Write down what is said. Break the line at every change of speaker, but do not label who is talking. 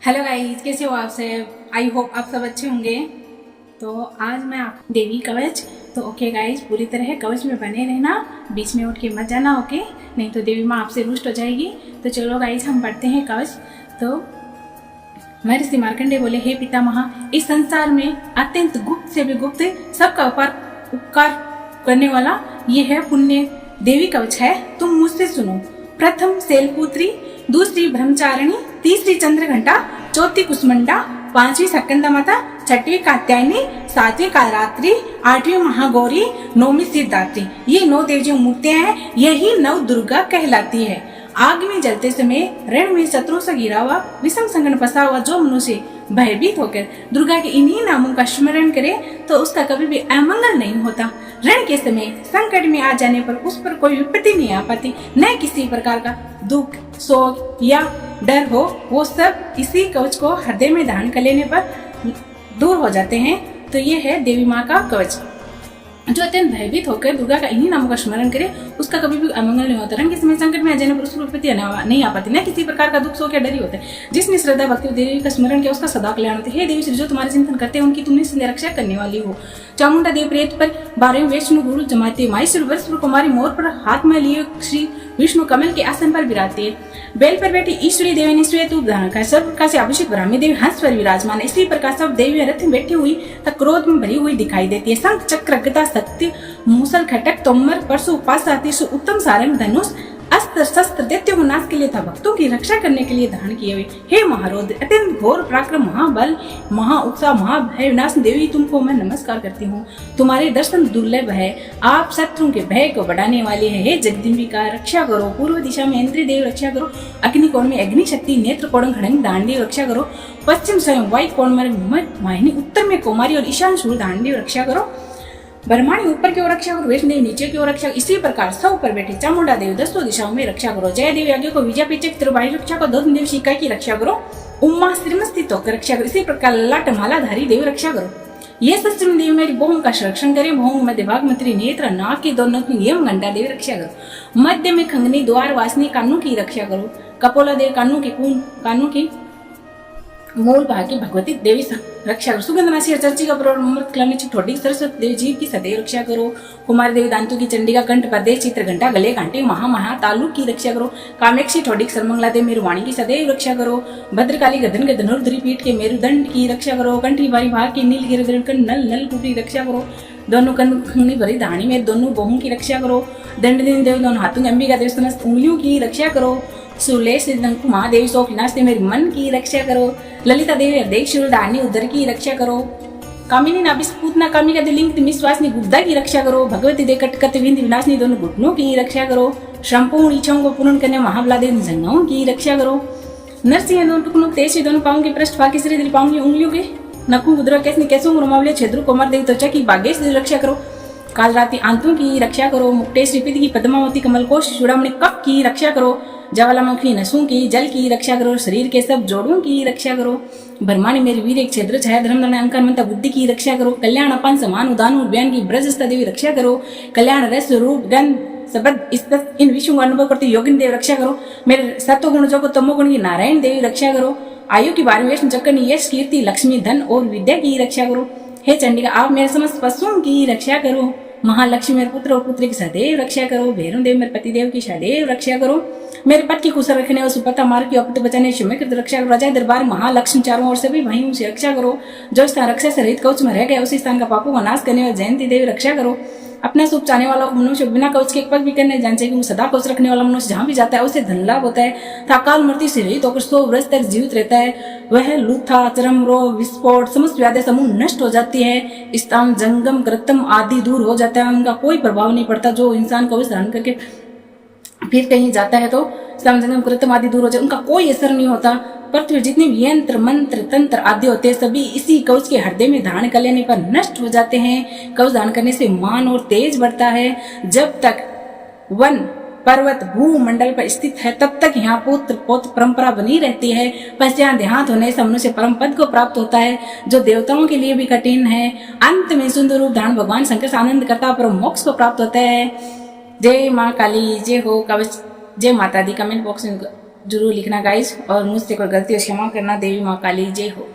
Hello guys, कैसे हो आप सब। आई होप आप सब अच्छे होंगे। तो आज मैं आप देवी कवच। तो ओके गाइस, पूरी तरह कवच में बने रहना, बीच में उठ के मत जाना, ओके, नहीं तो देवी माँ आपसे रुष्ट हो जाएगी। तो चलो गाइस, हम पढ़ते हैं कवच। तो महर्षि मार्कंडेय बोले, हे पितामह, इस संसार में अत्यंत गुप्त से भी गुप्त सबका उपकार करने वाला ये है पुण्य देवी कवच है। तुम मुझसे सुनो। प्रथम शैलपुत्री, दूसरी ब्रह्मचारिणी, तीसरी चंद्रघंटा, चौथी कुसुमंडा, पांचवी सकंदा माता, छठवीं कात्यायनी, सातवीं कालरात्रि, आठवीं महागौरी, नौवीं सिद्धात्री। ये 9 देवियों मूर्तियां हैं, यही नव दुर्गा कहलाती है। आग में जलते समय रण में शत्रु से घिरा हुआ विषम संकट फंसा हुआ जो मनुष्य भयभीत होकर दुर्गा के इन्हीं नामों का स्मरण करे तो उसका कभी भी अमंगल नहीं होता। रण के समय संकट में आ जाने पर उस पर कोई विपत्ति नहीं आ पाती, न किसी प्रकार का दुख, शोक या डर हो, वो सब इसी कवच को हृदय में धारण कर लेने पर दूर हो जाते हैं। तो ये है देवी माँ का कवच। जो अत्यंत भयभीत होकर दुर्गा का इन्हीं नामों का स्मरण करे उसका कभी भी अमंगल नहीं होता। रण के समय संकट में आ जाने पर उसको विपत्ति नहीं आ पाती, न किसी प्रकार का दुख, शोक या डर ही होता है। जिसने श्रद्धा भक्ति देवी का स्मरण किया उसका सदा कल्याण होता है। हे देवी श्री, जो तुम्हारे चिंतन करते हैं उनकी तुमने संध्या रक्षा करने वाली हो। चामुंडा देव प्रेत पर 12वें विष्णु गुरु जमाते, माहेश्वर वर्ष पर कुमारी मोर पर हाथ में लिए श्री विष्णु कमल के आसन पर विराजते है। बेल पर बैठी ईश्वरी देवी ने श्वेत रूप धारण कर सब प्रकार से अभिषेक ब्राह्मी देवी हंस पर विराजमान। इसी प्रकार सब देवी रथ में बैठी हुई तक क्रोध में भरी हुई दिखाई देती है। शंख, चक्र, गदा, शक्ति, मूसल, खटक, तोमर, परशु, पाशा, त्रिशूल, उत्तम सारंग, धनुष, अस्त्र शस्त्र दैत्यों को नाश के लिए था भक्तों की रक्षा करने के लिए धारण किए हुए। हे महारौद्र, अत्यंत घोर पराक्रम, महाबल, महाउत्साह, महाभय विनाश देवी, तुमको मैं नमस्कार करती हूँ। तुम्हारे दर्शन दुर्लभ है, आप शत्रुओं के भय को बढ़ाने वाले हैं। हे जगदम्बिका, रक्षा करो। पूर्व दिशा में इंद्र देव रक्षा करो। अग्निकोण में अग्नि शक्ति, नेत्र कोण खड़ंग दांडी रक्षा करो। पश्चिम स्वयं वायु कोण में वाहिनी, उत्तर में कुमारी और ईशान सूर्य दांडी रक्षा करो। ब्रह्मांड ऊपर की ओर रक्षा करो, वैष्णो देवी नीचे की ओर रक्षा। इसी प्रकार सब पर बैठे चामुंडा देवी 10 दिशाओं में रक्षा करो। जय देवी आगे को विजय पीछे त्रिवाणी रक्षा को, 2 देवी शिका की रक्षा करो। उम्मा श्रीमस्तित्व की रक्षा करो। इसी प्रकार ललाट मालाधारी देवी रक्षा करो। ये सस्त्र देवी मेरी बहुओं का संरक्षण करे। बहुओं मध्य भाग मंत्री नेत्र, नाक के दोनों यम घंटा देवी रक्षा करो। मध्य में खंगनी, द्वार वासनी, कानों की रक्षा करो। कपोला देवी कानों की कानों की मूल भाग की भगवती देवी रक्षा करो। सुगंध नाशी चर्चिका अमृत कलामी ठोडी सरस्वती देवी जीव की सदैव रक्षा करो। कुमार देवी दांतों की चंडिका, कंठ प्रदेश, चित्र घंटा, गले घंटे, महा तालुक की रक्षा करो। कामेक्षी ठोडी सर्वमंगला देवी मेरुवाणी की सदैव रक्षा करो। भद्रकाली गदन के धनुर्धरी पीठ के मेरुदंड की रक्षा करो। कंठी बारी भाग की नील गिर नल टूटी रक्षा करो। दोनों कंधनी भरी धाणी में दोनों बहुओं की रक्षा करो। दंडदीन देव दोनों हाथों, अंबिका देवी समस्त उंगलियों की रक्षा करो। सुलेश महादेवी शोक विनाश मेरी मन की रक्षा करो। ललिता देवी हृदय शूल दानी उदर की रक्षा करो। कामिनी नाभिस पूतना कामिका लिंग विश्वासनी गुप्ता की रक्षा करो। भगवती दे कटकत विंद विनाशनी दोनों घुटनों की रक्षा करो। संपूर्ण इच्छाओं को पूर्ण करने महाबला देवी जंगाओं की रक्षा करो। नरसिंह दोनों टुकनों तेज दोनों पाओं के पृष्ठ भाग की दिल पाओं की उंगलियों के नखों गुदरा कैसे कैसों रोमावले छेद्र कुमार देवी त्वचा की बागेश रक्षा करो। कालरात्रि आंतों की रक्षा करो। मुक्टेश रिपित की पद्मावती कमलकोश चूड़ामणि कप की रक्षा करो। ज्वालामुखी नसों की जल की रक्षा करो। शरीर के सब जोड़ों की रक्षा करो। ब्रह्मांड मेरी वीर एक क्षेत्र छाया धर्म अंकार मंता बुद्धि की रक्षा करो। कल्याण अपान समान उदान उद्यान की ब्रजस्ता देवी रक्षा करो। कल्याण रस रूप गंध शब्द इन विषयों का अनुभव करती योगिन देव रक्षा करो। मेरे सत्व गुण जो तमोगुण की नारायण देवी रक्षा करो। आयु की 12वीं वैष्णव चक्कर यश कीर्ति लक्ष्मी धन और विद्या की रक्षा करो। हे चंडिका, आप मेरे समस्त पशुओं की रक्षा करो। महालक्ष्मी मेरे पुत्र और पुत्री की सदैव रक्षा करो। भैरव देव मेरे पतिदेव की सदैव रक्षा करो। मेरे पति की कुशल रखने और सुपता मार्ग की अपत बचाने शुभ रक्षा करो। राजा दरबार महालक्ष्मी चारों ओर से भी भाइयों से रक्षा करो। जो स्थान रक्षा से रहित कवच में रह गया उसी स्थान का पापों का नाश करने वाले जयंती देवी रक्षा करो। अपना सुख चाहने वाला मनुष्य बिना कवच के एक पग भी करने जान चाहिए। सदा कवच रखने वाला मनुष्य जहाँ भी जाता है उसे धन लाभ होता है। अकाल मृत्यु से रहित होकर 100 वर्ष तक जीवित रहता है। वह लूथा, चरम रोग, विस्फोट, समस्त व्याधि समूह नष्ट हो जाती है। स्तम, जंगम, कृतम आदि दूर हो जाता है। उनका कोई प्रभाव नहीं पड़ता। जो इंसान कवच धारण करके फिर कहीं जाता है तो जंगम, कृतम आदि दूर हो जाए, उनका कोई असर नहीं होता। पृथ्वी जितने भी यंत्र, मंत्र, तंत्र आदि होते हैं सभी इसी कवच के हृदय में धारण कर लेने पर नष्ट हो जाते हैं। कवच धारण करने से मान और तेज बढ़ता है। जब तक वन पर्वत भूमंडल पर स्थित है तब तक यहाँ पुत्र पौत्र परंपरा बनी रहती है। पश्चात देहांत होने से मनुष्य परम पद को प्राप्त होता है, जो देवताओं के लिए भी कठिन है। अंत में सुंदर रूप धारण भगवान शंकर से आनंद करता परम मोक्ष को प्राप्त होता है। जय माँ काली, जय हो कवच, जय माता दी। कमेंट बॉक्स में जरूर लिखना गाइज, और मुझसे कोई गलती हो क्षमा करना। देवी माँ काली जय हो।